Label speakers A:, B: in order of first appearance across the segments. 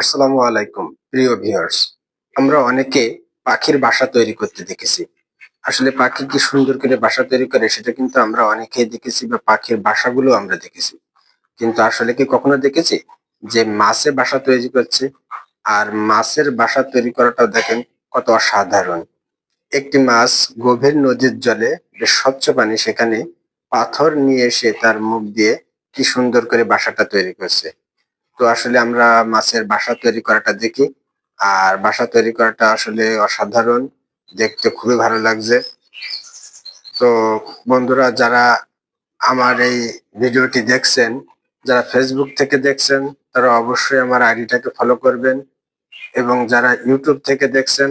A: আসসালামু আলাইকুম প্রিয় ভিউয়ার্স। আমরা অনেকে পাখির বাসা তৈরি করতে দেখেছি। আসলে পাখি কি সুন্দর করে বাসা তৈরি করে সেটা কিন্তু আমরা অনেকেই দেখেছি, বা পাখির বাসাগুলো আমরা দেখেছি। কিন্তু আসলে কি কখনো দেখেছি যে মাছে বাসা তৈরি করছে? আর মাছের বাসা তৈরি করাটাও দেখেন কত অসাধারণ। একটি মাছ গভীর নদীর জলে, বেশ স্বচ্ছ পানি, সেখানে পাথর নিয়ে এসে তার মুখ দিয়ে কি সুন্দর করে বাসাটা তৈরি করছে। তো আসলে আমরা মাছের বাসা তৈরি করাটা দেখি। আর বাসা তৈরি করাটা আসলে অসাধারণ, দেখতে খুবই ভালো লাগছে। তো বন্ধুরা, যারা আমার এই ভিডিওটি দেখছেন, যারা ফেসবুক থেকে দেখছেন, তারা অবশ্যই আমার আইডিটাকে ফলো করবেন, এবং যারা ইউটিউব থেকে দেখছেন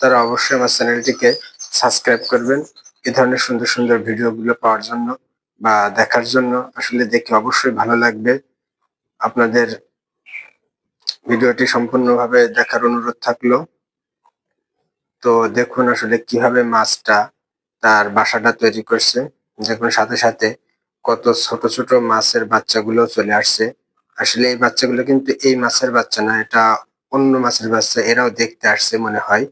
A: তারা অবশ্যই আমার চ্যানেলটিকে সাবস্ক্রাইব করবেন। এই ধরনের সুন্দর সুন্দর ভিডিওগুলো পাওয়ার জন্য বা দেখার জন্য। আসলে দেখে অবশ্যই ভালো লাগবে। আপনাদের ভিডিওটি সম্পূর্ণভাবে দেখার অনুরোধ থাকলো। তো দেখুন আসলে কিভাবে মাছটা তার বাসাটা তৈরি করছে। দেখুন সাথে সাথে কত ছোট ছোট মাছের বাচ্চাগুলো চলে আসছে। আসলে এই বাচ্চাগুলো কিন্তু এই মাছের বাচ্চা না, এটা অন্য মাছের বাচ্চা। এরাও দেখতে আসছে মনে হয়।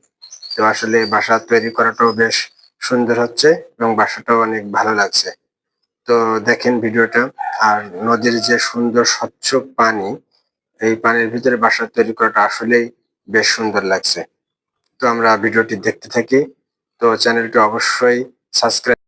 A: তো আসলে বাসা তৈরি করাটাও বেশ সুন্দর হচ্ছে, এবং বাসাটাও অনেক ভালো লাগছে। তো দেখেন ভিডিওটা। আর নদীর যে সুন্দর স্বচ্ছ পানি, এই পানির ভিতরে বাসা তৈরি করাটা আসলেই বেশ সুন্দর লাগছে। তো আমরা ভিডিওটি দেখতে থাকি। তো চ্যানেলটি অবশ্যই সাবস্ক্রাইব